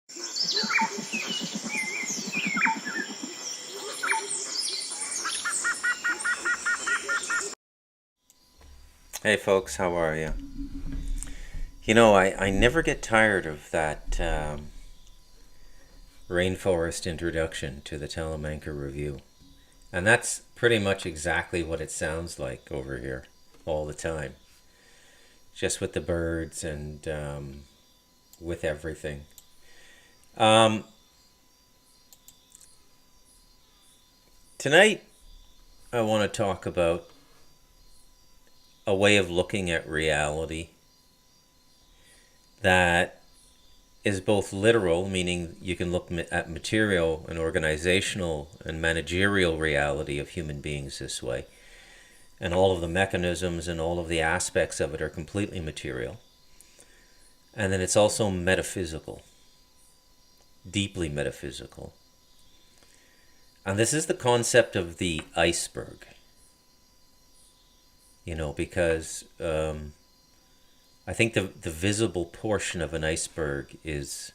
Hey folks, how are you? You know, I never get tired of that rainforest introduction to the Telemanca Review. And that's pretty much exactly what it sounds like over here all the time. Just with the birds and with everything. Um, Tonight, I want to talk about a way of looking at reality that is both literal, meaning you can look at material and organizational and managerial reality of human beings this way. And all of the mechanisms and all of the aspects of it are completely material. And then it's also metaphysical, deeply metaphysical. And this is the concept of the iceberg. Because I think the visible portion of an iceberg is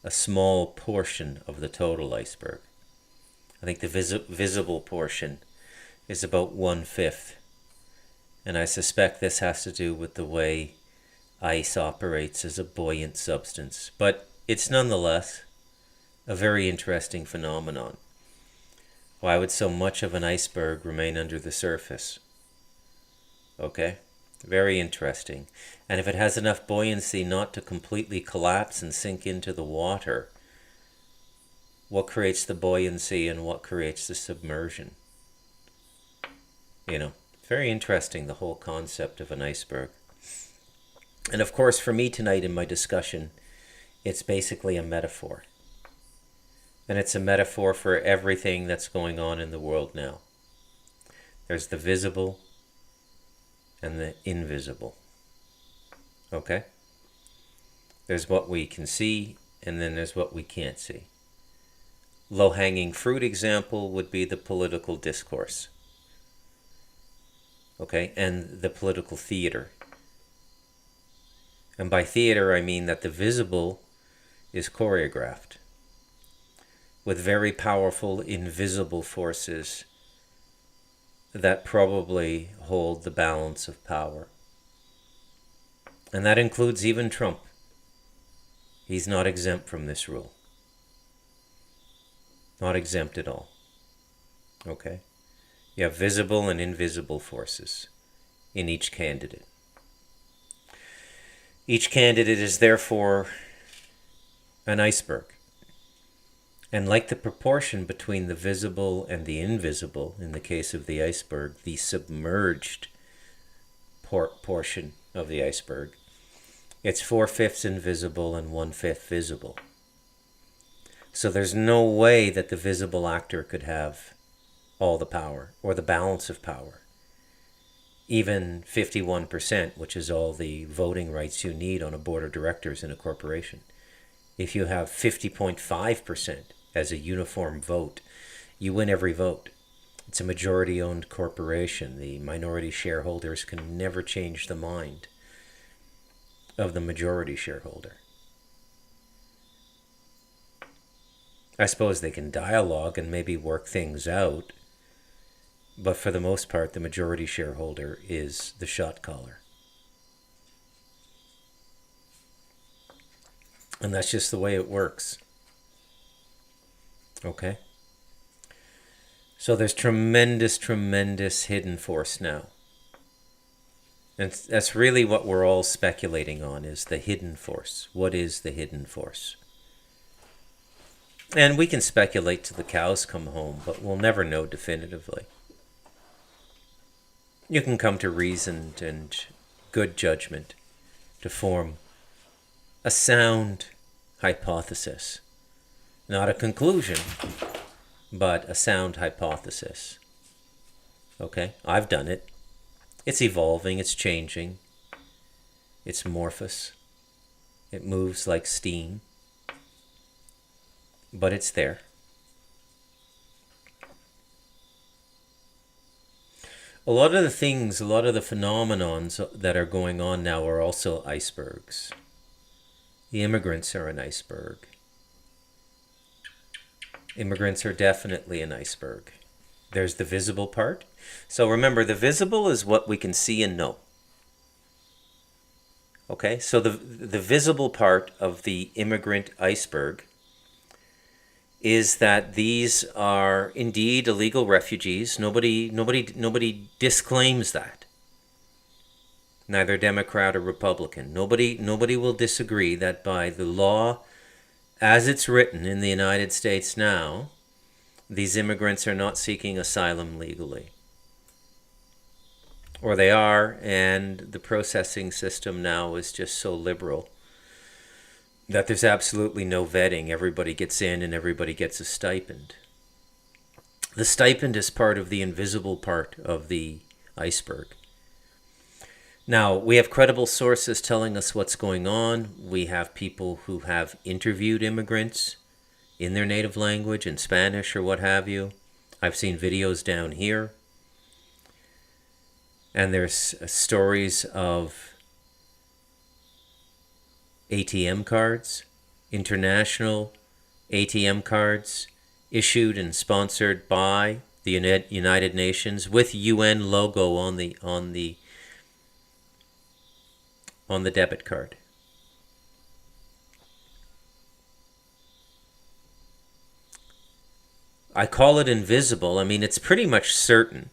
a small portion of the total iceberg. I think the visible portion is about 1/5. And I suspect this has to do with the way ice operates as a buoyant substance. But it's nonetheless a very interesting phenomenon. Why would so much of an iceberg remain under the surface? Okay? Very interesting. And if it has enough buoyancy not to completely collapse and sink into the water, what creates the buoyancy and what creates the submersion? Very interesting, the whole concept of an iceberg. And of course, for me tonight in my discussion, it's basically a metaphor. And it's a metaphor for everything that's going on in the world now. There's the visible and the invisible. Okay? There's what we can see, and then there's what we can't see. Low-hanging fruit example would be the political discourse. Okay? And the political theater. And by theater, I mean that the visible is choreographed with very powerful invisible forces that probably hold the balance of power. And that includes even Trump. He's not exempt from this rule. Not exempt at all. Okay? You have visible and invisible forces in each candidate. Each candidate is therefore an iceberg. And like the proportion between the visible and the invisible, in the case of the iceberg, the submerged portion of the iceberg, it's 4/5 invisible and 1/5 visible. So there's no way that the visible actor could have all the power or the balance of power. Even 51%, which is all the voting rights you need on a board of directors in a corporation. If you have 50.5% as a uniform vote, you win every vote. It's a majority-owned corporation. The minority shareholders can never change the mind of the majority shareholder. I suppose they can dialogue and maybe work things out, but for the most part, the majority shareholder is the shot caller. And that's just the way it works. Okay? So there's tremendous, tremendous hidden force now. And that's really what we're all speculating on, is the hidden force. What is the hidden force? And we can speculate till the cows come home, but we'll never know definitively. You can come to reasoned and good judgment to form a sound hypothesis. Not a conclusion, but a sound hypothesis. Okay? I've done it. It's evolving, it's changing. It's amorphous. It moves like steam. But it's there. A lot of the things, a lot of the phenomenons that are going on now are also icebergs. The immigrants are an iceberg. Immigrants are definitely an iceberg. There's the visible part. So remember, the visible is what we can see and know. Okay, so the visible part of the immigrant iceberg is that these are indeed illegal refugees. Nobody disclaims that. Neither Democrat or Republican. Nobody will disagree that by the law as it's written in the United States now, these immigrants are not seeking asylum legally. Or they are, and the processing system now is just so liberal that there's absolutely no vetting. Everybody gets in and everybody gets a stipend. The stipend is part of the invisible part of the iceberg. Now, we have credible sources telling us what's going on. We have people who have interviewed immigrants in their native language, in Spanish or what have you. I've seen videos down here. And there's stories of ATM cards, international ATM cards, issued and sponsored by the United Nations with UN logo on the debit card. I call it invisible. I mean, it's pretty much certain,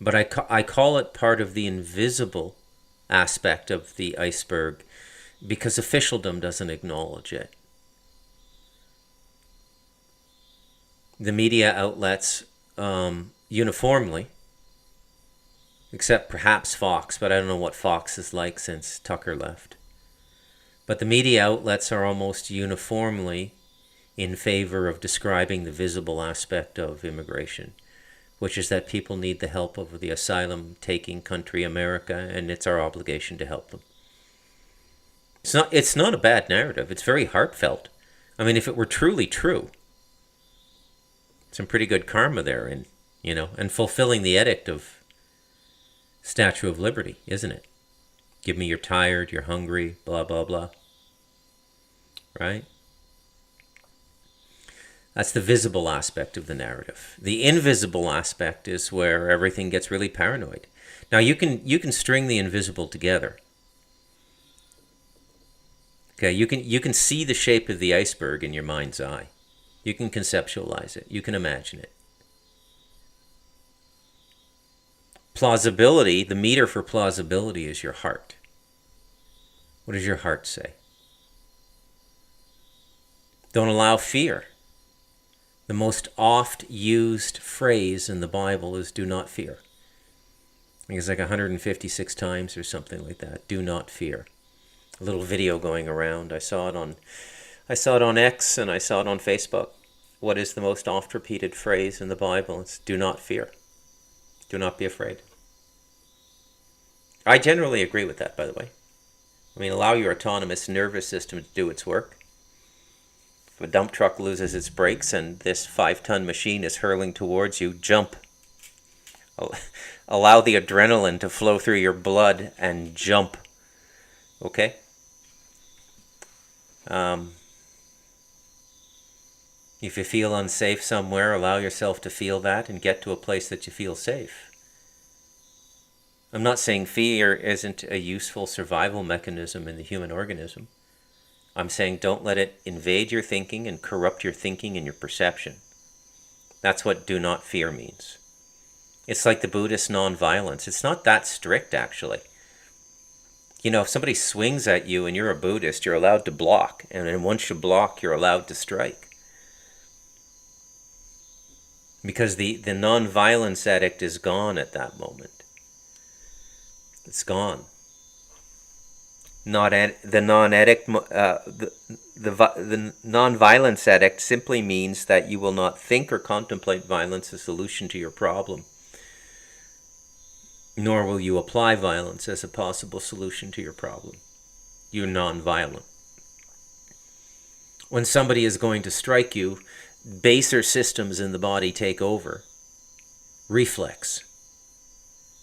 but I call it part of the invisible aspect of the iceberg because officialdom doesn't acknowledge it. The media outlets uniformly, except perhaps Fox, but I don't know what Fox is like since Tucker left. But the media outlets are almost uniformly in favor of describing the visible aspect of immigration, which is that people need the help of the asylum-taking country, America, and it's our obligation to help them. It's not a bad narrative. It's very heartfelt. I mean, if it were truly true, some pretty good karma there and fulfilling the edict of Statue of Liberty, isn't it? Give me you're tired, you're hungry, blah, blah, blah. Right? That's the visible aspect of the narrative. The invisible aspect is where everything gets really paranoid. Now you can string the invisible together. Okay, you can see the shape of the iceberg in your mind's eye. You can conceptualize it. You can imagine it. Plausibility, the meter for plausibility is your heart. What does your heart say? Don't allow fear. The most oft used phrase in the Bible is do not fear. I think it's like 156 times or something like that. Do not fear. A little video going around. I saw it on X and I saw it on Facebook. What is the most oft repeated phrase in the Bible? It's do not fear. Do not be afraid. I generally agree with that, by the way. I mean, allow your autonomous nervous system to do its work. If a dump truck loses its brakes and this 5-ton machine is hurling towards you, jump. Allow the adrenaline to flow through your blood and jump. Okay? If you feel unsafe somewhere, allow yourself to feel that and get to a place that you feel safe. I'm not saying fear isn't a useful survival mechanism in the human organism. I'm saying don't let it invade your thinking and corrupt your thinking and your perception. That's what do not fear means. It's like the Buddhist nonviolence. It's not that strict, actually. You know, if somebody swings at you and you're a Buddhist, you're allowed to block. And then once you block, you're allowed to strike. Because the non-violence edict is gone at that moment. It's gone. The non-violence edict simply means that you will not think or contemplate violence as a solution to your problem, nor will you apply violence as a possible solution to your problem. You're non-violent. When somebody is going to strike you, baser systems in the body take over. Reflex.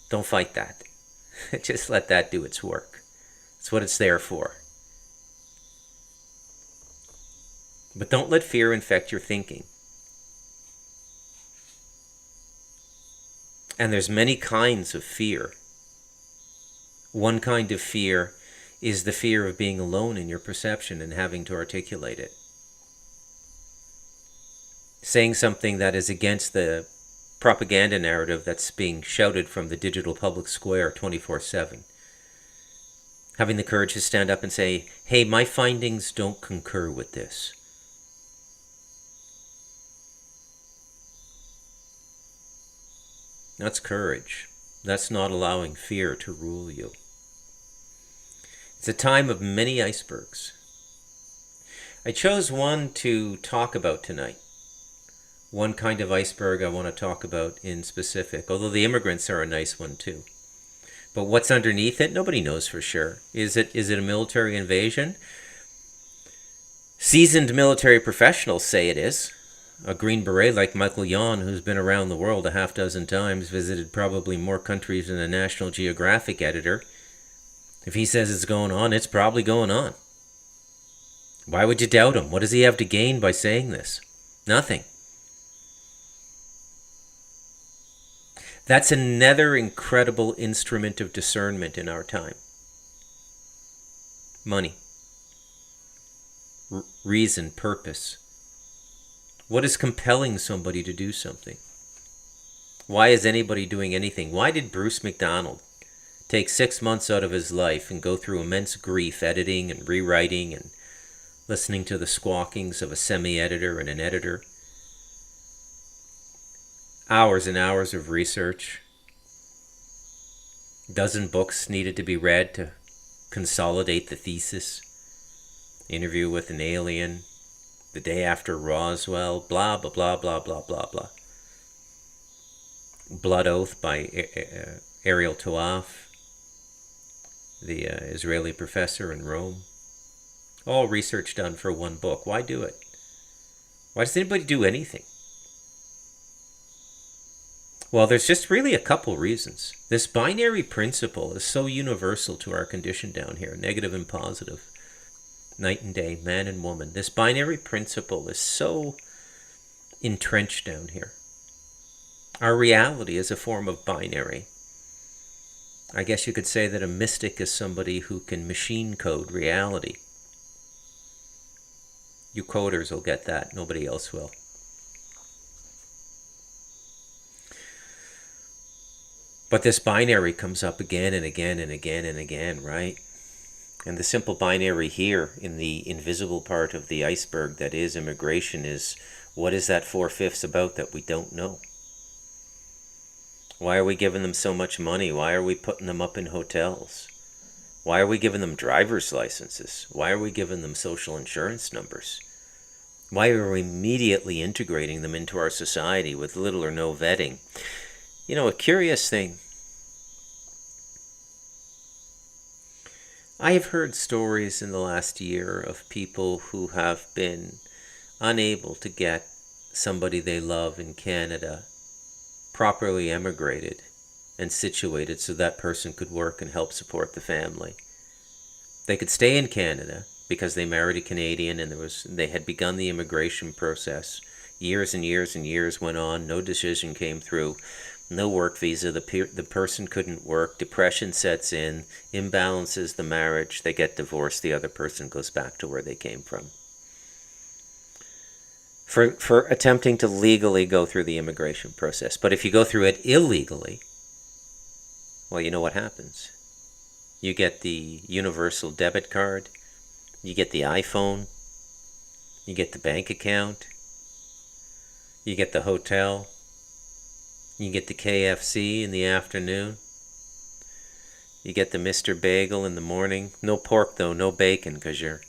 Don't fight that. Just let that do its work. It's what it's there for. But don't let fear infect your thinking. And there's many kinds of fear. One kind of fear is the fear of being alone in your perception and having to articulate it. Saying something that is against the propaganda narrative that's being shouted from the digital public square 24/7. Having the courage to stand up and say, hey, my findings don't concur with this. That's courage. That's not allowing fear to rule you. It's a time of many icebergs. I chose one to talk about tonight. One kind of iceberg I want to talk about in specific, although the immigrants are a nice one too. But what's underneath it, nobody knows for sure. Is it a military invasion? Seasoned military professionals say it is. A Green Beret like Michael Yon, who's been around the world a half dozen times, visited probably more countries than a National Geographic editor. If he says it's going on, it's probably going on. Why would you doubt him? What does he have to gain by saying this? Nothing. That's another incredible instrument of discernment in our time. Money. Reason, purpose. What is compelling somebody to do something? Why is anybody doing anything? Why did Bruce McDonald take 6 months out of his life and go through immense grief editing and rewriting and listening to the squawkings of a semi-editor and an editor? Hours and hours of research. A dozen books needed to be read to consolidate the thesis. Interview with an alien. The day after Roswell. Blah, blah, blah, blah, blah, blah, blah. Blood Oath by Ariel Toaf, the Israeli professor in Rome. All research done for one book. Why do it? Why does anybody do anything? Well, there's just really a couple reasons. This binary principle is so universal to our condition down here, negative and positive, night and day, man and woman. This binary principle is so entrenched down here. Our reality is a form of binary. I guess you could say that a mystic is somebody who can machine code reality. You coders will get that, nobody else will. But this binary comes up again and again and again and again, right? And the simple binary here in the invisible part of the iceberg that is immigration is, what is that 4/5 about that we don't know? Why are we giving them so much money? Why are we putting them up in hotels? Why are we giving them driver's licenses? Why are we giving them social insurance numbers? Why are we immediately integrating them into our society with little or no vetting? You know, a curious thing. I have heard stories in the last year of people who have been unable to get somebody they love in Canada properly emigrated and situated so that person could work and help support the family. They could stay in Canada because they married a Canadian and they had begun the immigration process. Years and years and years went on, no decision came through. No work visa, the person couldn't work, depression sets in, imbalances the marriage, they get divorced, the other person goes back to where they came from. For attempting to legally go through the immigration process. But if you go through it illegally, well, you know what happens. You get the universal debit card, you get the iPhone, you get the bank account, you get the hotel, you get the KFC in the afternoon. You get the Mr. Bagel in the morning. No pork though, no bacon, because you're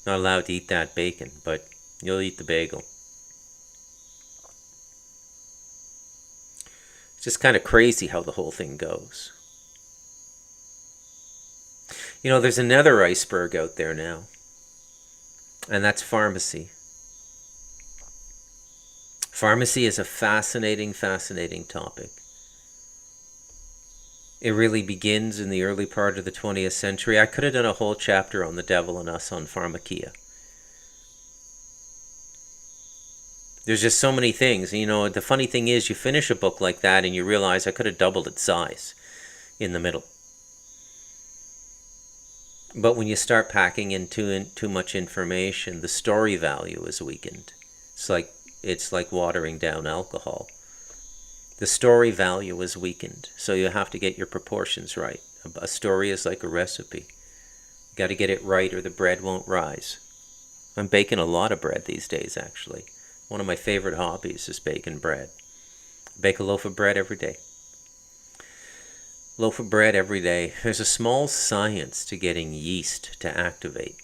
not allowed to eat that bacon, but you'll eat the bagel. It's just kind of crazy how the whole thing goes. You know, there's another iceberg out there now, and that's pharmacy. Pharmacy is a fascinating, fascinating topic. It really begins in the early part of the 20th century. I could have done a whole chapter on the devil and us on pharmakia. There's just so many things. You know, the funny thing is, you finish a book like that and you realize I could have doubled its size in the middle. But when you start packing in too much information, the story value is weakened. It's like watering down alcohol. The story value is weakened, so you have to get your proportions right. A story is like a recipe. You got to get it right or the bread won't rise. I'm baking a lot of bread these days, actually. One of my favorite hobbies is baking bread. Bake a loaf of bread every day. Loaf of bread every day. There's a small science to getting yeast to activate.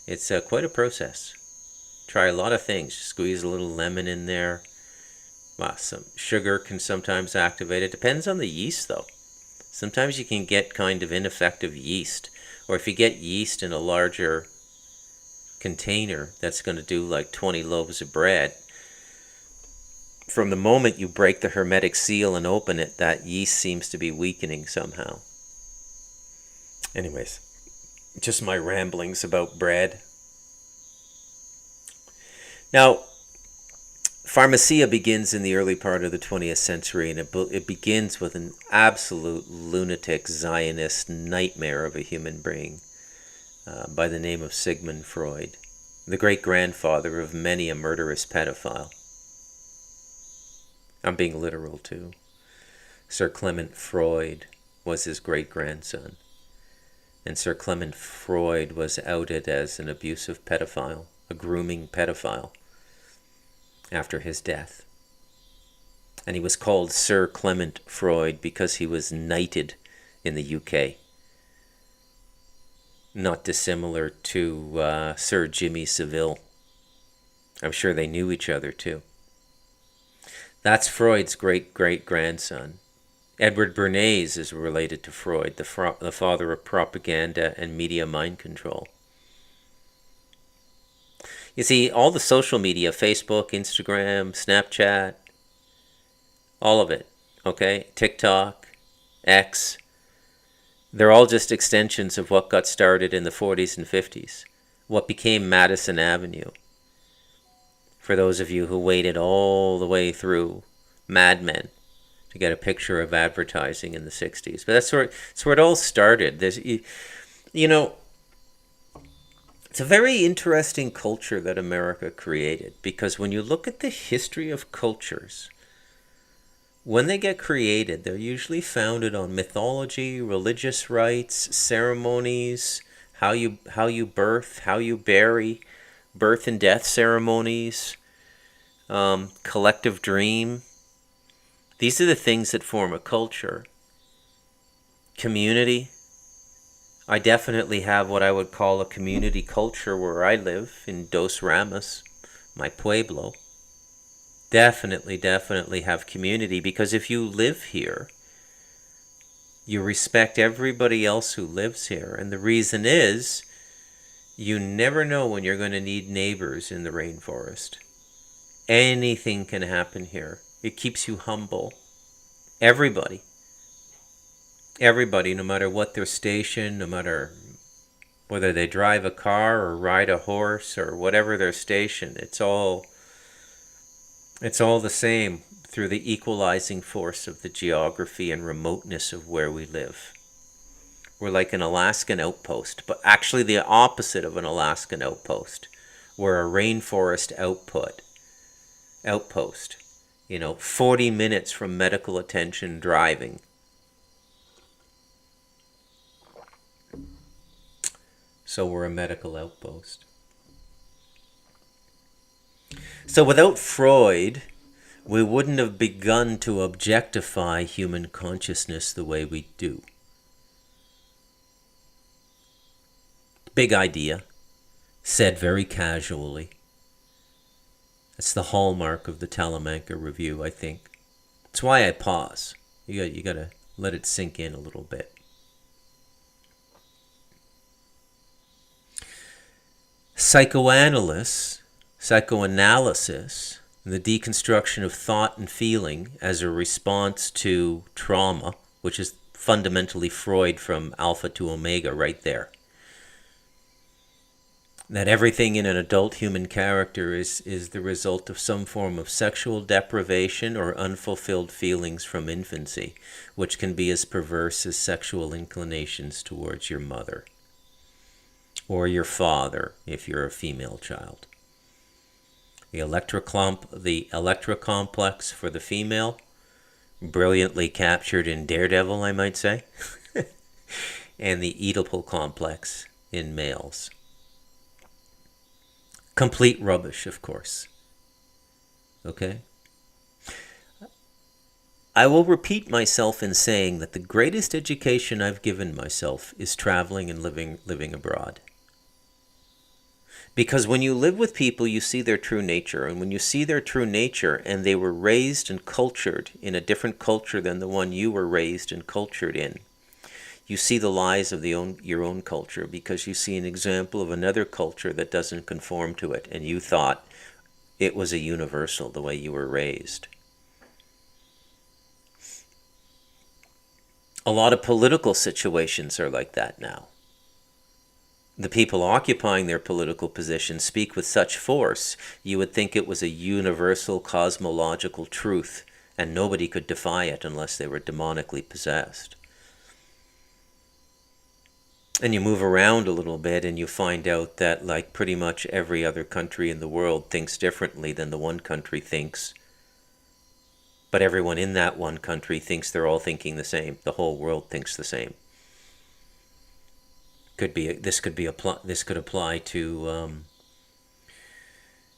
It's quite a process. Try a lot of things. Squeeze a little lemon in there. Well, some sugar can sometimes activate it. Depends on the yeast, though. Sometimes you can get kind of ineffective yeast. Or if you get yeast in a larger container that's going to do like 20 loaves of bread, from the moment you break the hermetic seal and open it, that yeast seems to be weakening somehow. Anyways, just my ramblings about bread. Now, pharmacia begins in the early part of the 20th century, and it begins with an absolute lunatic Zionist nightmare of a human being by the name of Sigmund Freud, the great-grandfather of many a murderous pedophile. I'm being literal, too. Sir Clement Freud was his great-grandson, and Sir Clement Freud was outed as an abusive pedophile, a grooming pedophile, after his death. And he was called Sir Clement Freud because he was knighted in the UK. Not dissimilar to Sir Jimmy Savile. I'm sure they knew each other too. That's Freud's great-great-grandson. Edward Bernays is related to Freud, the father of propaganda and media mind control. You see, all the social media, Facebook, Instagram, Snapchat, all of it, okay? TikTok, X, they're all just extensions of what got started in the 40s and 50s, what became Madison Avenue. For those of you who waited all the way through Mad Men to get a picture of advertising in the 60s. But that's where it all started. You know, it's a very interesting culture that America created, because when you look at the history of cultures, when they get created, they're usually founded on mythology, religious rites, ceremonies, how you birth, how you bury, birth and death ceremonies, collective dream. These are the things that form a culture. Community. I definitely have what I would call a community culture where I live in Dos Ramas, my pueblo. Definitely have community, because if you live here, you respect everybody else who lives here. And the reason is, you never know when you're going to need neighbors in the rainforest. Anything can happen here. It keeps you humble. Everybody, no matter what their station, no matter whether they drive a car or ride a horse or whatever their station, it's all the same through the equalizing force of the geography and remoteness of where we live. We're like an Alaskan outpost, but actually the opposite of an Alaskan outpost. We're a rainforest outpost. 40 minutes from medical attention driving. So we're a medical outpost. So without Freud, we wouldn't have begun to objectify human consciousness the way we do. Big idea, said very casually. It's the hallmark of the Talamanca Review, I think. It's why I pause. You gotta let it sink in a little bit. Psychoanalysis, the deconstruction of thought and feeling as a response to trauma, which is fundamentally Freud from alpha to omega right there. that everything in an adult human character is the result of some form of sexual deprivation or unfulfilled feelings from infancy, which can be as perverse as sexual inclinations towards your mother or your father if you're a female child. The Electra complex for the female, brilliantly captured in Daredevil, I might say, and the Oedipal complex in males. Complete rubbish, of course. Okay? I will repeat myself in saying that the greatest education I've given myself is traveling and living abroad. Because when you live with people, you see their true nature. And when you see their true nature and they were raised and cultured in a different culture than the one you were raised and cultured in, you see the lies of your own culture, because you see an example of another culture that doesn't conform to it, and you thought it was a universal the way you were raised. A lot of political situations are like that now. The people occupying their political positions speak with such force, you would think it was a universal cosmological truth, and nobody could defy it unless they were demonically possessed. And you move around a little bit and you find out that, like pretty much every other country in the world thinks differently than the one country thinks. But everyone in that one country thinks they're all thinking the same. The whole world thinks the same. This could apply to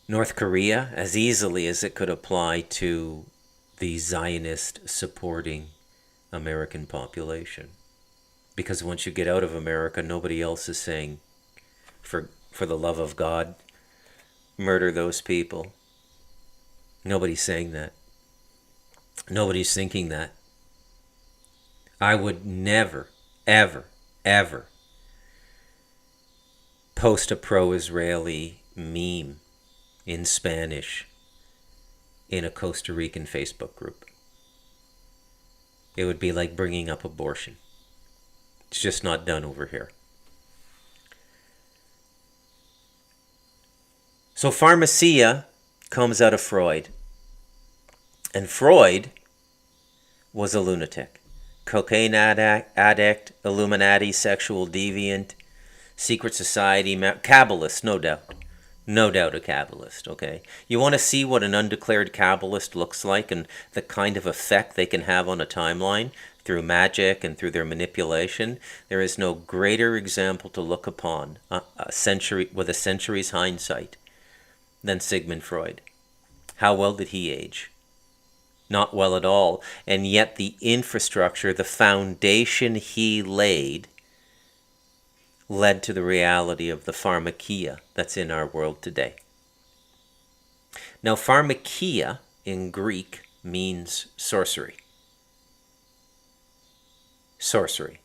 North Korea as easily as it could apply to the Zionist supporting American population. Because once you get out of America, nobody else is saying, for the love of God, murder those people. Nobody's saying that. Nobody's thinking that. I would never, ever, ever post a pro-Israeli meme in Spanish in a Costa Rican Facebook group. It would be like bringing up abortion. It's just not done over here. So pharmacia comes out of Freud. And Freud was a lunatic. Cocaine addict, Illuminati, sexual deviant, secret society, Kabbalist, no doubt. No doubt a Kabbalist, okay? You want to see what an undeclared Kabbalist looks like and the kind of effect they can have on a timeline through magic and through their manipulation? There is no greater example to look upon with a century's hindsight than Sigmund Freud. How well did he age? Not well at all. And yet the infrastructure, the foundation he laid, led to the reality of the pharmakia that's in our world today. Now, pharmakia in Greek means sorcery. Sorcery.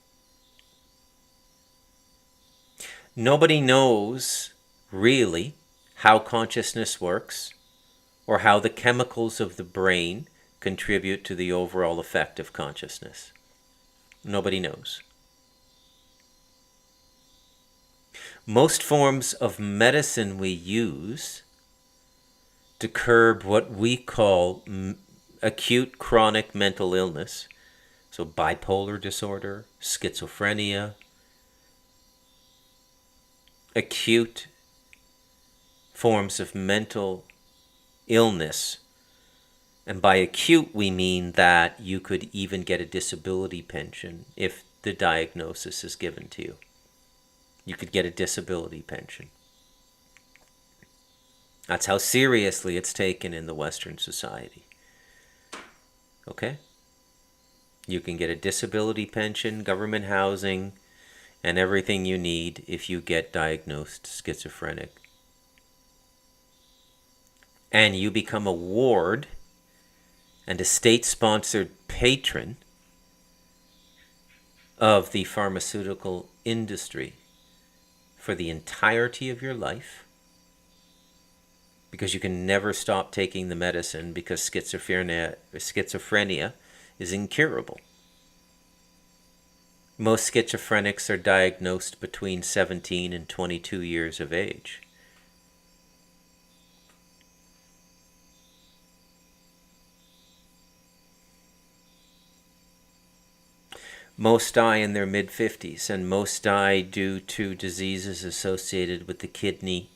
Nobody knows really how consciousness works or how the chemicals of the brain contribute to the overall effect of consciousness. Nobody knows. Most forms of medicine we use to curb what we call acute chronic mental illness, so bipolar disorder, schizophrenia, acute forms of mental illness. And by acute, we mean that you could even get a disability pension if the diagnosis is given to you. You could get a disability pension. That's how seriously it's taken in the Western society. Okay? You can get a disability pension, government housing, and everything you need if you get diagnosed schizophrenic. And you become a ward and a state-sponsored patron of the pharmaceutical industry for the entirety of your life, because you can never stop taking the medicine, because schizophrenia is incurable. Most schizophrenics are diagnosed between 17 and 22 years of age. Most die in their mid-50s, and most die due to diseases associated with the kidney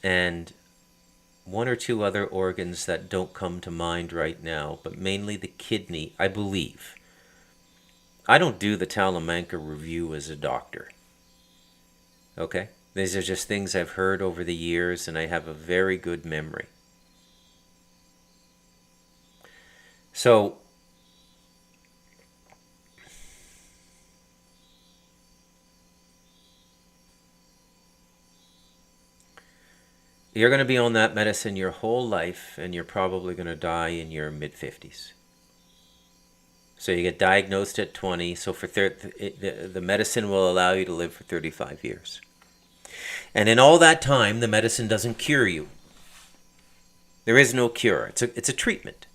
and one or two other organs that don't come to mind right now, but mainly the kidney, I believe. I don't do the Talamanca review as a doctor. Okay? These are just things I've heard over the years, and I have a very good memory. So, you're going to be on that medicine your whole life, and you're probably going to die in your mid-50s. So you get diagnosed at 20, so for the medicine will allow you to live for 35 years. And in all that time, the medicine doesn't cure you. There is no cure. It's a treatment.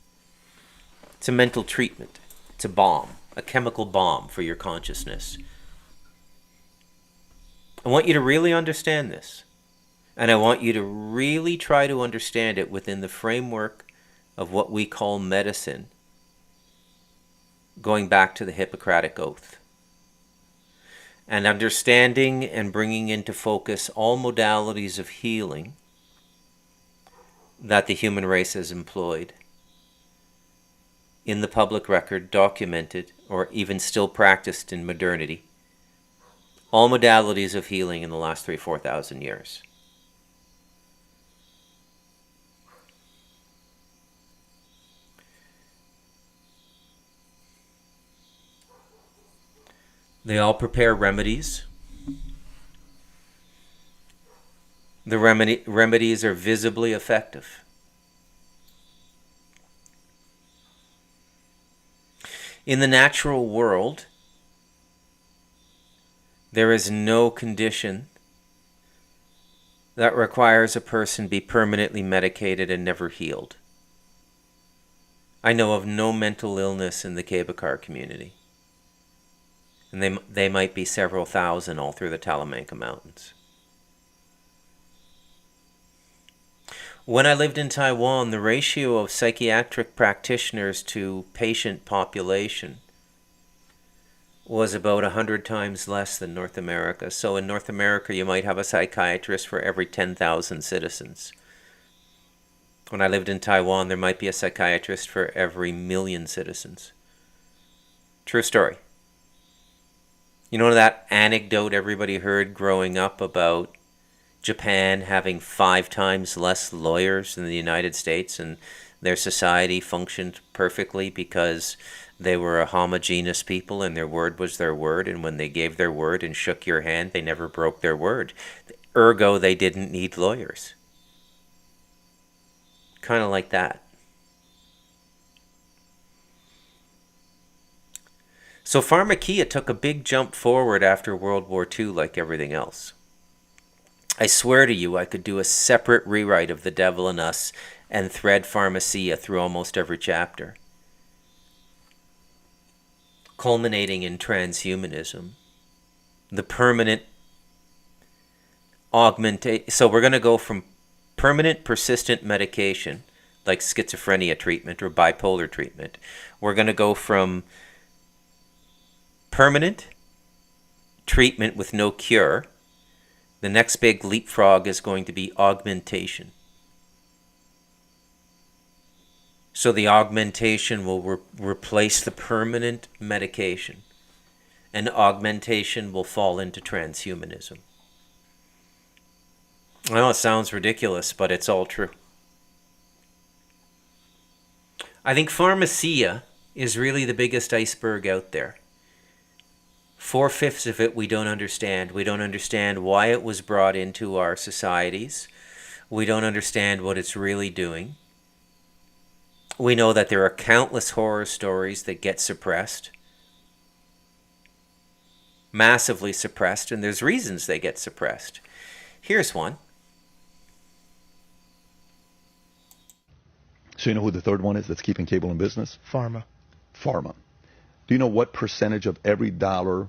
It's a mental treatment. It's a bomb, a chemical bomb for your consciousness. I want you to really understand this. And I want you to really try to understand it within the framework of what we call medicine, going back to the Hippocratic Oath. And understanding and bringing into focus all modalities of healing that the human race has employed in the public record, documented, or even still practiced in modernity. All modalities of healing in the last 3,000-4,000 years. They all prepare remedies. The remedies are visibly effective. In the natural world, there is no condition that requires a person be permanently medicated and never healed. I know of no mental illness in the Kabakar community. And they might be several thousand all through the Talamanca Mountains. When I lived in Taiwan, the ratio of psychiatric practitioners to patient population was about 100 times less than North America. So in North America, you might have a psychiatrist for every 10,000 citizens. When I lived in Taiwan, there might be a psychiatrist for every 1,000,000 citizens. True story. You know that anecdote everybody heard growing up about Japan having 5 times less lawyers than the United States, and their society functioned perfectly because they were a homogeneous people and their word was their word, and when they gave their word and shook your hand, they never broke their word. Ergo, they didn't need lawyers. Kind of like that. So pharmakia took a big jump forward after World War II, like everything else. I swear to you, I could do a separate rewrite of The Devil in Us and thread pharmacia through almost every chapter, culminating in transhumanism, the permanent augmentation. So we're going to go from permanent, persistent medication, like schizophrenia treatment or bipolar treatment. We're going to go from permanent treatment with no cure. The next big leapfrog is going to be augmentation. So the augmentation will replace the permanent medication, and augmentation will fall into transhumanism. I know it sounds ridiculous, but it's all true. I think pharmacia is really the biggest iceberg out there. 4/5 of it we don't understand. We don't understand why it was brought into our societies. We don't understand what it's really doing. We know that there are countless horror stories that get suppressed. Massively suppressed, and there's reasons they get suppressed. Here's one. So you know who the third one is that's keeping cable in business? Pharma. Pharma. Do you know what percentage of every dollar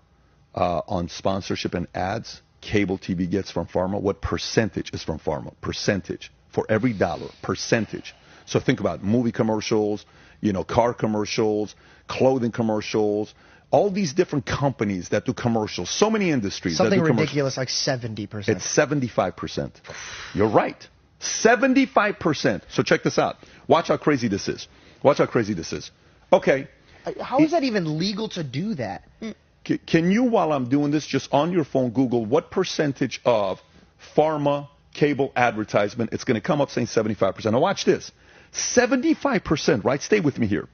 on sponsorship and ads cable TV gets from pharma? What percentage is from pharma? Percentage. For every dollar. Percentage. So think about movie commercials, car commercials, clothing commercials, all these different companies that do commercials. So many industries Something that do ridiculous like 70%. It's 75%. You're right. 75%. So check this out. Watch how crazy this is. Watch how crazy this is. Okay. How is that even legal to do that? Can you, while I'm doing this, just on your phone, Google what percentage of pharma cable advertisement? It's going to come up saying 75%. Now watch this. 75%, right? Stay with me here.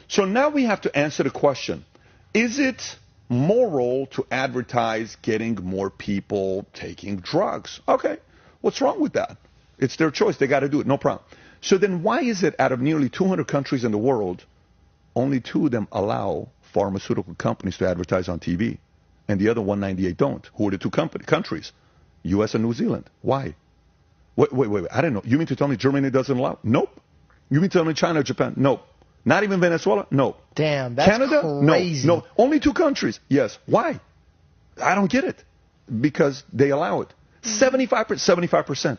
So now we have to answer the question, is it moral to advertise getting more people taking drugs? Okay. What's wrong with that? It's their choice. They got to do it. No problem. So then why is it out of nearly 200 countries in the world, only 2 of them allow pharmaceutical companies to advertise on TV, and the other 198 don't? Who are the 2 countries? U.S. and New Zealand. Why? Wait. I don't know. You mean to tell me Germany doesn't allow? Nope. You mean to tell me China or Japan? Nope. Not even Venezuela? No. Damn, that's Canada? crazy. No. Only 2 countries. Yes. Why? I don't get it. Because they allow it. 75%.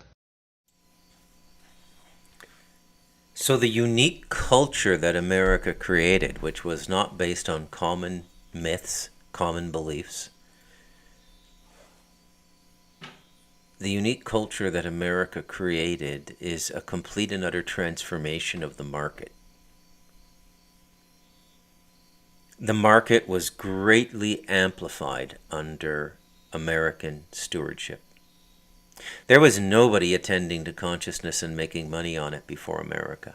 So the unique culture that America created, which was not based on common myths, common beliefs, the unique culture that America created is a complete and utter transformation of the market. The market was greatly amplified under American stewardship. There was nobody attending to consciousness and making money on it before America.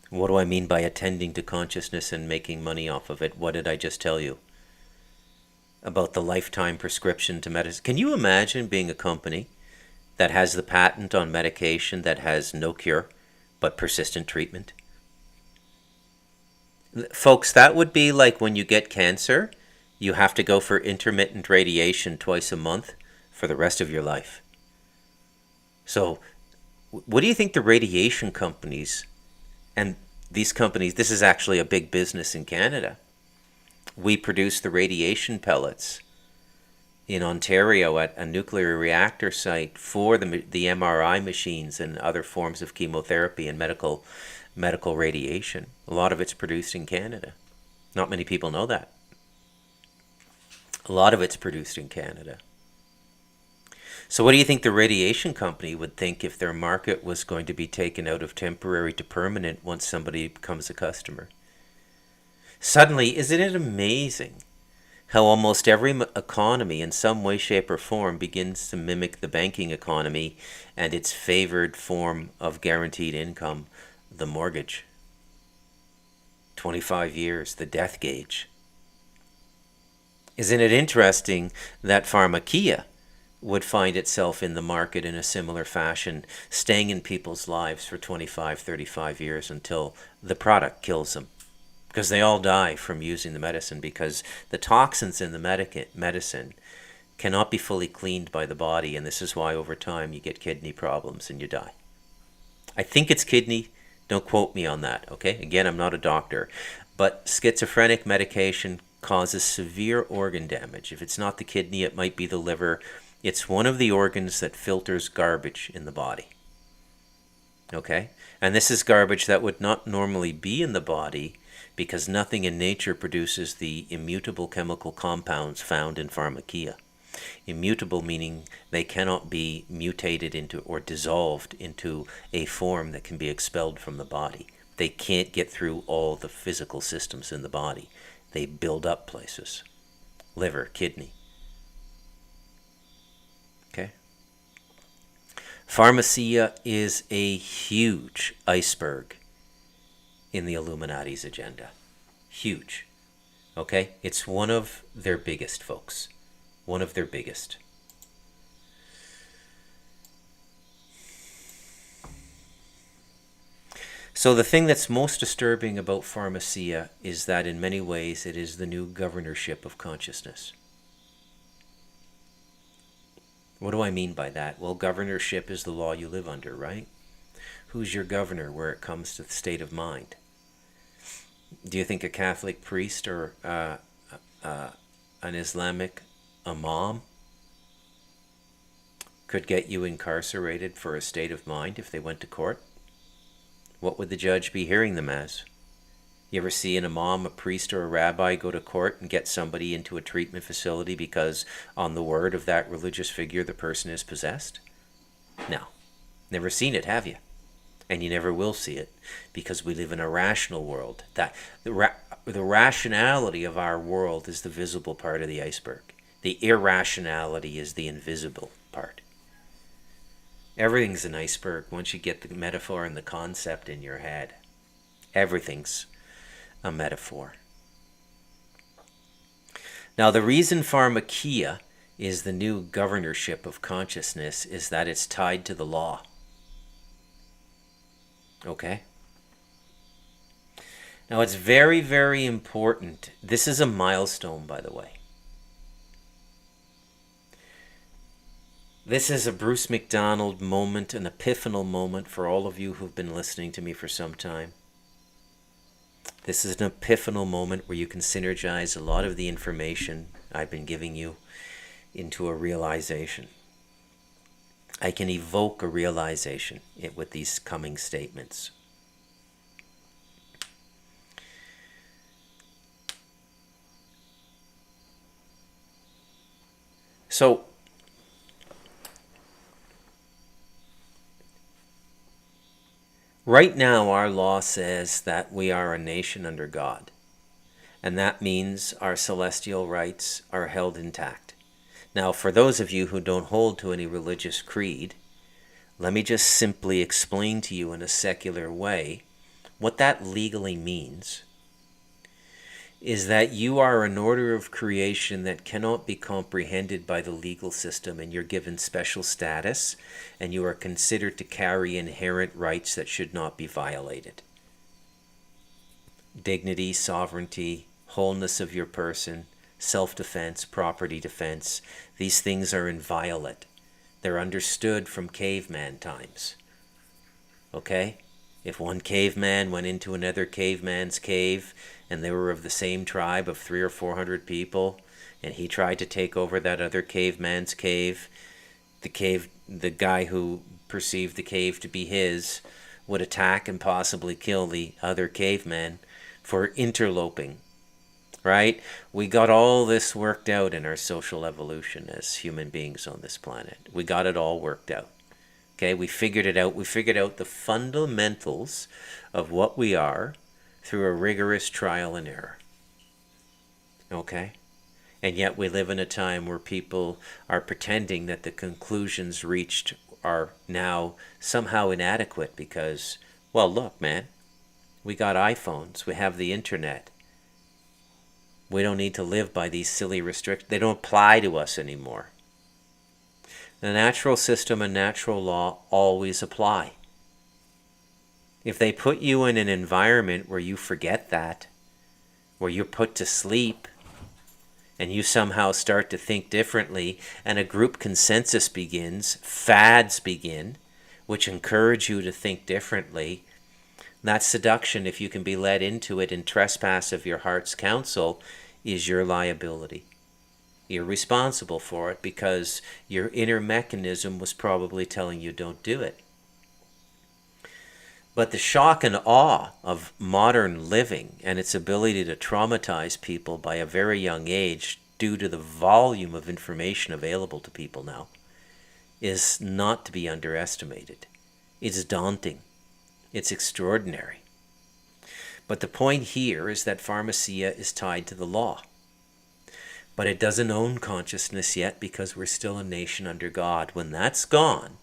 What do I mean by attending to consciousness and making money off of it? What did I just tell you about the lifetime prescription to medicine? Can you imagine being a company that has the patent on medication that has no cure but persistent treatment? Folks, that would be like when you get cancer, you have to go for intermittent radiation twice a month for the rest of your life. So, what do you think the radiation companies, and these companies, this is actually a big business in Canada. We produce the radiation pellets in Ontario at a nuclear reactor site for the MRI machines and other forms of chemotherapy and medical radiation. A lot of it's produced in Canada. Not many people know that. A lot of it's produced in Canada. So what do you think the radiation company would think if their market was going to be taken out of temporary to permanent once somebody becomes a customer? Suddenly, isn't it amazing how almost every economy in some way, shape, or form begins to mimic the banking economy and its favored form of guaranteed income, the mortgage? 25 years, the death gauge. Isn't it interesting that pharmakia would find itself in the market in a similar fashion, staying in people's lives for 25, 35 years until the product kills them? Because they all die from using the medicine, because the toxins in the medicine cannot be fully cleaned by the body, and this is why over time you get kidney problems and you die. I think it's kidney. Don't quote me on that, okay? Again, I'm not a doctor. But schizophrenic medication causes severe organ damage. If it's not the kidney, it might be the liver. It's one of the organs that filters garbage in the body. Okay? And this is garbage that would not normally be in the body because nothing in nature produces the immutable chemical compounds found in pharmakia. Immutable meaning they cannot be mutated into or dissolved into a form that can be expelled from the body. They can't get through all the physical systems in the body. They build up places. Liver, kidney. Okay? Pharmacia is a huge iceberg in the Illuminati's agenda. Huge. Okay? It's one of their biggest, folks. One of their biggest. So the thing that's most disturbing about pharmacia is that in many ways it is the new governorship of consciousness. What do I mean by that? Well, governorship is the law you live under, right? Who's your governor where it comes to the state of mind? Do you think a Catholic priest or an Islamic imam could get you incarcerated for a state of mind if they went to court? What would the judge be hearing them as? You ever see an imam, a priest, or a rabbi go to court and get somebody into a treatment facility because on the word of that religious figure the person is possessed? No. Never seen it, have you? And you never will see it, because we live in a rational world. That the rationality of our world is the visible part of the iceberg. The irrationality is the invisible part. Everything's an iceberg once you get the metaphor and the concept in your head. Everything's a metaphor. Now, the reason pharmakia is the new governorship of consciousness is that it's tied to the law. Okay? Now, it's very, very important. This is a milestone, by the way. This is a Bruce McDonald moment, an epiphanal moment for all of you who've been listening to me for some time. This is an epiphanal moment where you can synergize a lot of the information I've been giving you into a realization. I can evoke a realization with these coming statements. So, right now our law says that we are a nation under God, and that means our celestial rights are held intact. Now, for those of you who don't hold to any religious creed, let me just simply explain to you in a secular way what that legally means. Is that you are an order of creation that cannot be comprehended by the legal system, and you're given special status, and you are considered to carry inherent rights that should not be violated. Dignity, sovereignty, wholeness of your person, self-defense, property defense, these things are inviolate. They're understood from caveman times. Okay? If one caveman went into another caveman's cave, and they were of the same tribe of 300 or 400 people, and he tried to take over that other caveman's cave, the guy who perceived the cave to be his would attack and possibly kill the other caveman for interloping. Right? We got all this worked out in our social evolution as human beings on this planet. We got it all worked out. Okay, we figured it out. We figured out the fundamentals of what we are through a rigorous trial and error. Okay? And yet we live in a time where people are pretending that the conclusions reached are now somehow inadequate because, well, look, man, we got iPhones, we have the internet. We don't need to live by these silly restrictions. They don't apply to us anymore. The natural system and natural law always apply. If they put you in an environment where you forget that, where you're put to sleep, and you somehow start to think differently, and a group consensus begins, fads begin, which encourage you to think differently, that seduction, if you can be led into it in trespass of your heart's counsel, is your liability. You're responsible for it because your inner mechanism was probably telling you don't do it. But the shock and awe of modern living and its ability to traumatize people by a very young age due to the volume of information available to people now is not to be underestimated. It's daunting. It's extraordinary. But the point here is that pharmacia is tied to the law. But it doesn't own consciousness yet because we're still a nation under God. When that's gone,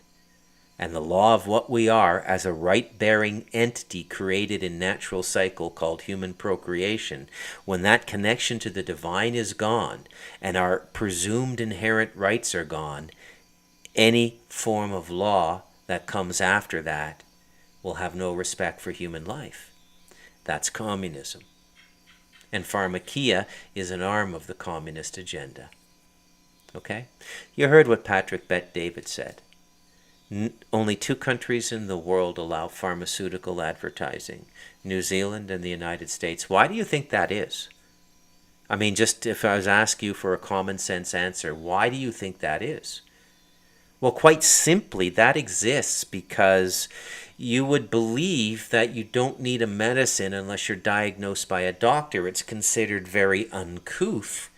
and the law of what we are as a right-bearing entity created in natural cycle called human procreation, when that connection to the divine is gone, and our presumed inherent rights are gone, any form of law that comes after that will have no respect for human life. That's communism. And pharmakia is an arm of the communist agenda. Okay? You heard what Patrick Bet David said. Only two countries in the world allow pharmaceutical advertising: New Zealand and the United States. Why do you think that is? I mean, just if I was asking you for a common sense answer, why do you think that is? Well, quite simply, that exists because you would believe that you don't need a medicine unless you're diagnosed by a doctor. It's considered very uncouth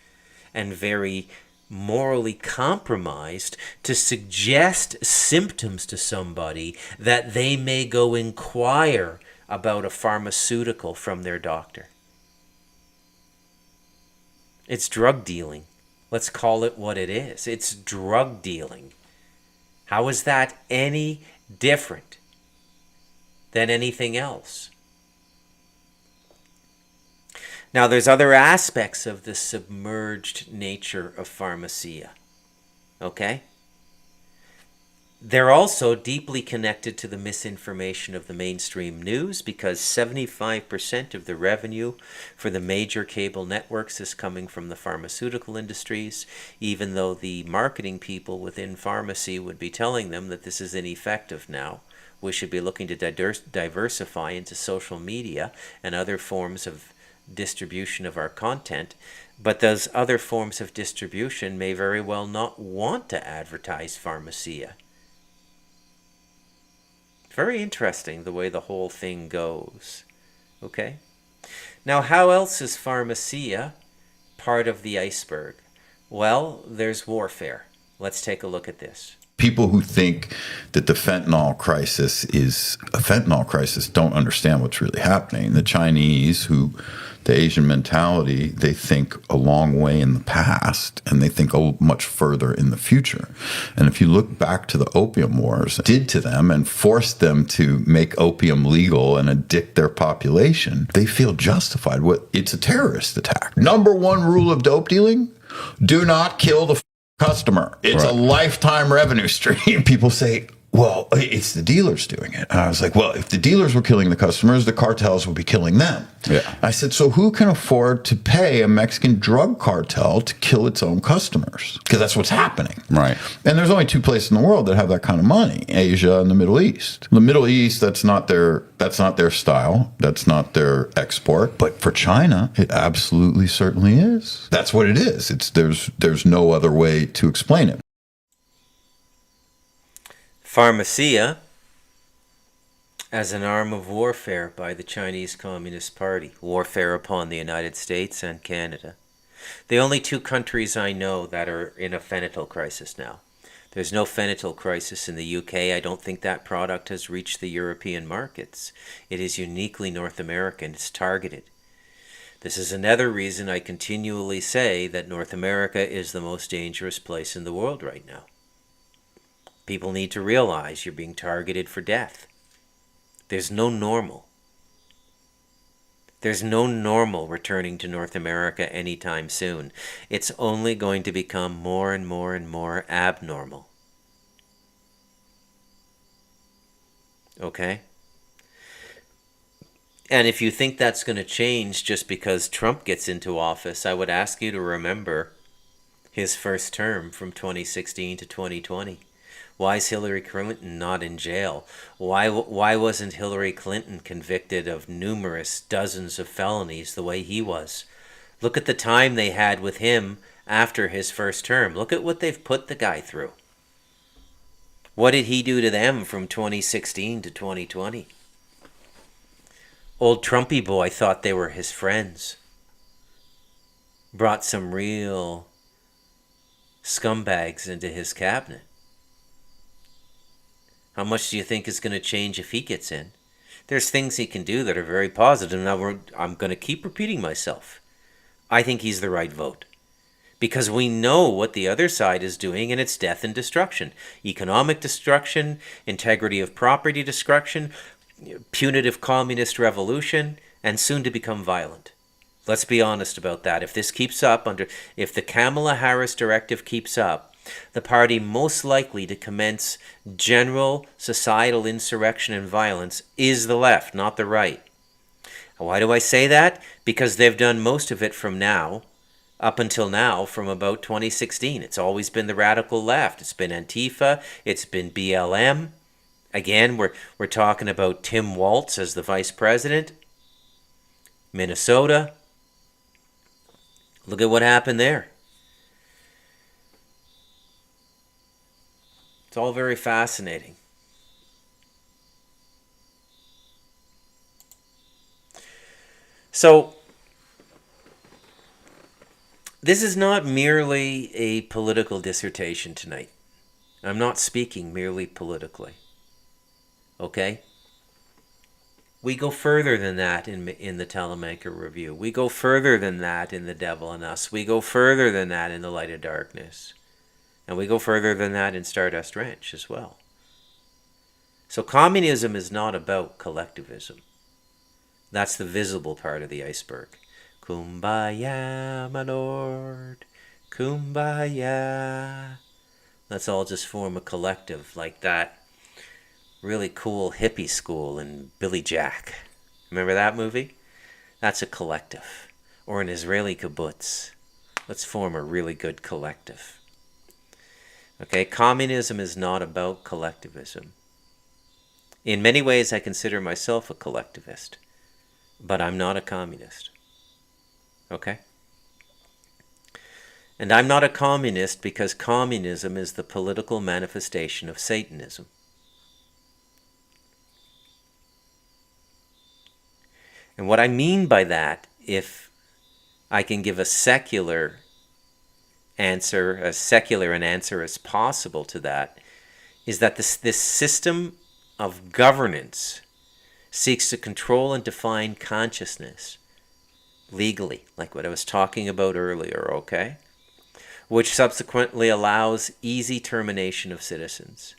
and very morally compromised to suggest symptoms to somebody that they may go inquire about a pharmaceutical from their doctor. It's drug dealing. Let's call it what it is. It's drug dealing. How is that any different than anything else? Now, there's other aspects of the submerged nature of pharmacia. Okay? They're also deeply connected to the misinformation of the mainstream news, because 75% of the revenue for the major cable networks is coming from the pharmaceutical industries, even though the marketing people within pharmacy would be telling them that this is ineffective now. We should be looking to diversify into social media and other forms of distribution of our content. But those other forms of distribution may very well not want to advertise pharmacia. Very interesting the way the whole thing goes. Okay? Now, how else is pharmacia part of the iceberg? Well, there's warfare. Let's take a look at this. People who think that the fentanyl crisis is a fentanyl crisis don't understand what's really happening. The Chinese, the Asian mentality, they think a long way in the past and they think much further in the future. And if you look back to the opium wars, did to them and forced them to make opium legal and addict their population, they feel justified. It's a terrorist attack. Number one rule of dope dealing: do not kill the customer. It's a lifetime revenue stream. People say, well, it's the dealers doing it. And I was like, well, if the dealers were killing the customers, the cartels would be killing them. Yeah. I said, so who can afford to pay a Mexican drug cartel to kill its own customers? Because that's what's happening. Right. And there's only two places in the world that have that kind of money: Asia and the Middle East. The Middle East, that's not their style. That's not their export. But for China, it absolutely certainly is. That's what it is. There's no other way to explain it. Pharmacia as an arm of warfare by the Chinese Communist Party, warfare upon the United States and Canada. The only two countries I know that are in a fentanyl crisis now. There's no fentanyl crisis in the UK. I don't think that product has reached the European markets. It is uniquely North American. It's targeted. This is another reason I continually say that North America is the most dangerous place in the world right now. People need to realize you're being targeted for death. There's no normal. There's no normal returning to North America anytime soon. It's only going to become more and more and more abnormal. Okay? And if you think that's going to change just because Trump gets into office, I would ask you to remember his first term from 2016 to 2020. Why is Hillary Clinton not in jail? Why wasn't Hillary Clinton convicted of numerous dozens of felonies the way he was? Look at the time they had with him after his first term. Look at what they've put the guy through. What did he do to them from 2016 to 2020? Old Trumpy boy thought they were his friends. Brought some real scumbags into his cabinet. How much do you think is going to change if he gets in? There's things he can do that are very positive. Now, I'm going to keep repeating myself. I think he's the right vote. Because we know what the other side is doing, and it's death and destruction. Economic destruction, integrity of property destruction, punitive communist revolution, and soon to become violent. Let's be honest about that. If this keeps up, if the Kamala Harris directive keeps up, the party most likely to commence general societal insurrection and violence is the left, not the right. Why do I say that? Because they've done most of it from now up until now, from about 2016. It's always been the radical left. It's been Antifa. It's been BLM. Again, we're talking about Tim Walz as the vice president. Minnesota. Look at what happened there. It's all very fascinating. So, this is not merely a political dissertation tonight. I'm not speaking merely politically. Okay? We go further than that in the Telemanker Review. We go further than that in The Devil in Us. We go further than that in The Light of Darkness. And we go further than that in Stardust Ranch as well. So communism is not about collectivism. That's the visible part of the iceberg. Kumbaya, my lord. Kumbaya. Let's all just form a collective like that really cool hippie school in Billy Jack. Remember that movie? That's a collective. Or an Israeli kibbutz. Let's form a really good collective. Okay, communism is not about collectivism. In many ways, I consider myself a collectivist, but I'm not a communist. Okay? And I'm not a communist because communism is the political manifestation of Satanism. And what I mean by that, if I can give a secular answer, as secular an answer as possible to that, is that this system of governance seeks to control and define consciousness legally, like what I was talking about earlier, okay? Which subsequently allows easy termination of citizens.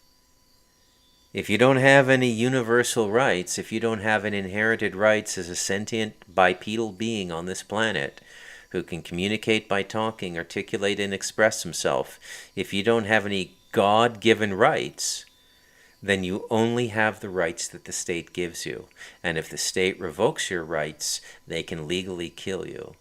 If you don't have any universal rights, if you don't have any inherited rights as a sentient bipedal being on this planet who can communicate by talking, articulate, and express himself, if you don't have any God-given rights, then you only have the rights that the state gives you. And if the state revokes your rights, they can legally kill you.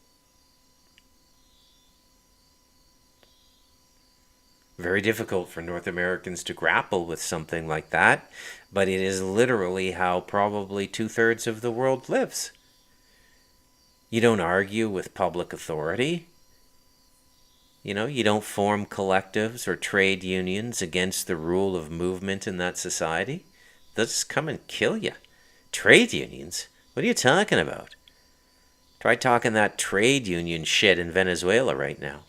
Very difficult for North Americans to grapple with something like that, but it is literally how probably 2/3 of the world lives. You don't argue with public authority. You know, you don't form collectives or trade unions against the rule of movement in that society. They'll just come and kill you. Trade unions? What are you talking about? Try talking that trade union shit in Venezuela right now.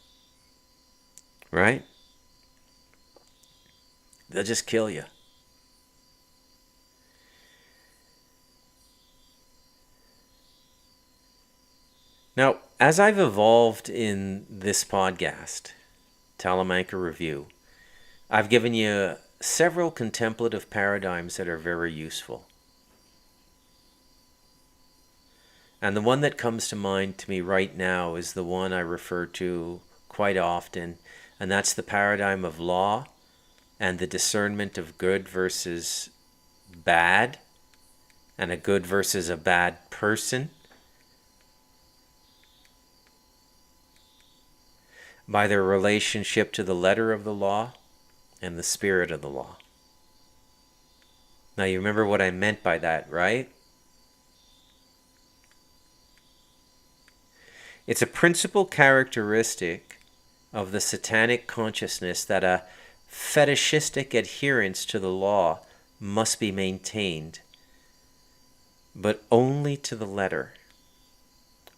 Right? They'll just kill you. Now, as I've evolved in this podcast, Talamanca Review, I've given you several contemplative paradigms that are very useful. And the one that comes to mind to me right now is the one I refer to quite often, and that's the paradigm of law and the discernment of good versus bad, and a good versus a bad person, by their relationship to the letter of the law and the spirit of the law. Now you remember what I meant by that, right? It's a principal characteristic of the satanic consciousness that a fetishistic adherence to the law must be maintained, but only to the letter,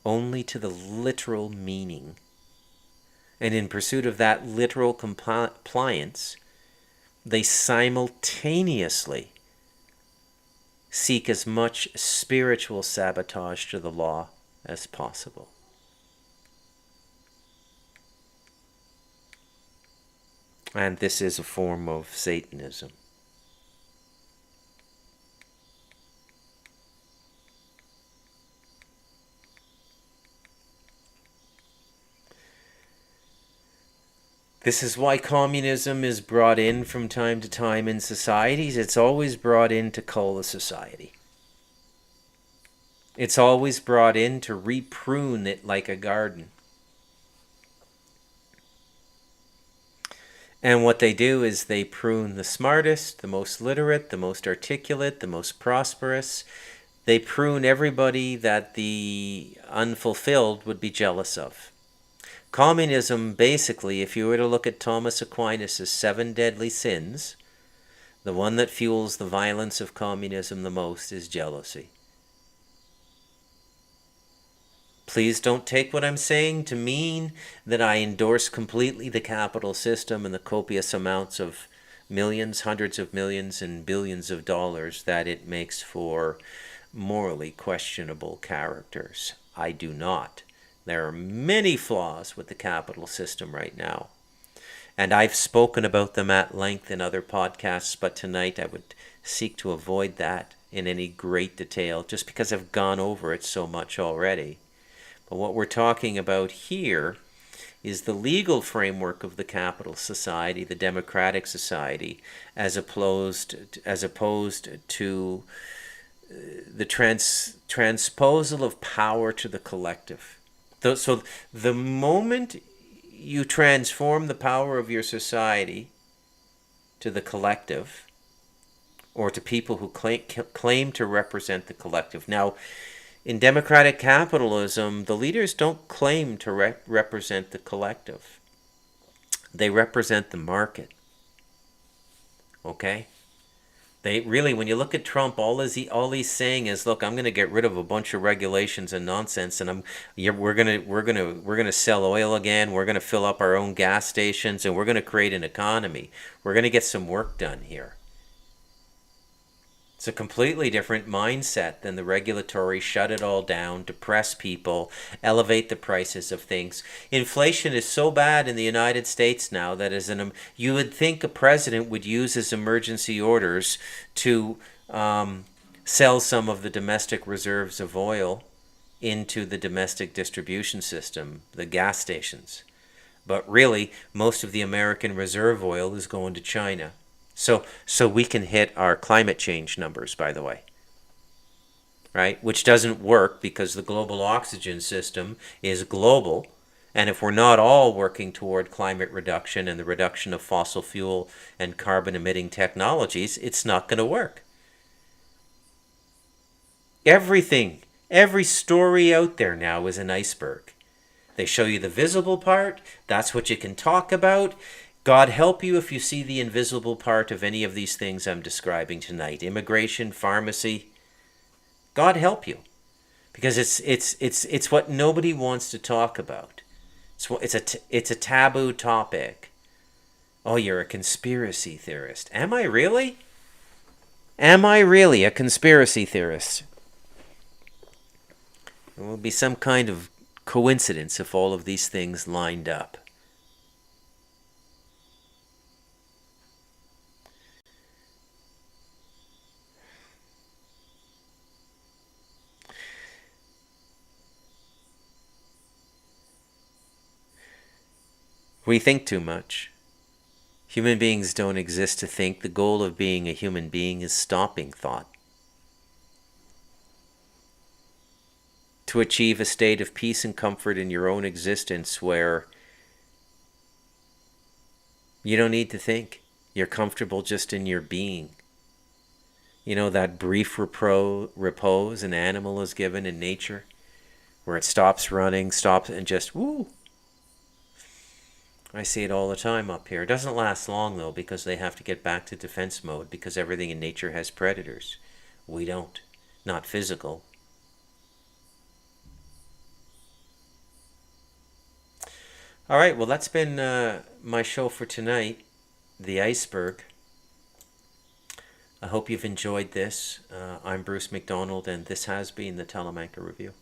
only to the literal meaning. And in pursuit of that literal compliance, they simultaneously seek as much spiritual sabotage to the law as possible. And this is a form of Satanism. This is why communism is brought in from time to time in societies. It's always brought in to cull the society. It's always brought in to reprune it like a garden. And what they do is they prune the smartest, the most literate, the most articulate, the most prosperous. They prune everybody that the unfulfilled would be jealous of. Communism, basically, if you were to look at Thomas Aquinas' 7 deadly sins, the one that fuels the violence of communism the most is jealousy. Please don't take what I'm saying to mean that I endorse completely the capital system and the copious amounts of millions, hundreds of millions, and billions of dollars that it makes for morally questionable characters. I do not. There are many flaws with the capital system right now. And I've spoken about them at length in other podcasts, but tonight I would seek to avoid that in any great detail just because I've gone over it so much already. But what we're talking about here is the legal framework of the capital society, the democratic society, as opposed to the transposal of power to the collective. So the moment you transform the power of your society to the collective, or to people who claim to represent the collective. Now, in democratic capitalism, the leaders don't claim to represent the collective. They represent the market. Okay? They really, when you look at Trump, all he's saying is, look, I'm going to get rid of a bunch of regulations and nonsense, and we're gonna sell oil again. We're gonna fill up our own gas stations, and we're gonna create an economy. We're gonna get some work done here. It's a completely different mindset than the regulatory shut it all down, depress people, elevate the prices of things. Inflation is so bad in the United States now that you would think a president would use his emergency orders to sell some of the domestic reserves of oil into the domestic distribution system, the gas stations. But really, most of the American reserve oil is going to China. So we can hit our climate change numbers, by the way, right? Which doesn't work because the global oxygen system is global. And if we're not all working toward climate reduction and the reduction of fossil fuel and carbon emitting technologies, it's not going to work. Everything, every story out there now is an iceberg. They show you the visible part. That's what you can talk about. God help you if you see the invisible part of any of these things I'm describing tonight. Immigration, pharmacy. God help you. Because it's what nobody wants to talk about. It's a taboo topic. Oh, you're a conspiracy theorist. Am I really? Am I really a conspiracy theorist? It will be some kind of coincidence if all of these things lined up. We think too much. Human beings don't exist to think. The goal of being a human being is stopping thought. To achieve a state of peace and comfort in your own existence where you don't need to think. You're comfortable just in your being. You know, that brief repose an animal is given in nature, where it stops running, stops and just, woo. I see it all the time up here. It doesn't last long, though, because they have to get back to defense mode because everything in nature has predators. We don't. Not physical. All right, well, that's been my show for tonight, The Iceberg. I hope you've enjoyed this. I'm Bruce McDonald, and this has been the Talamanca Review.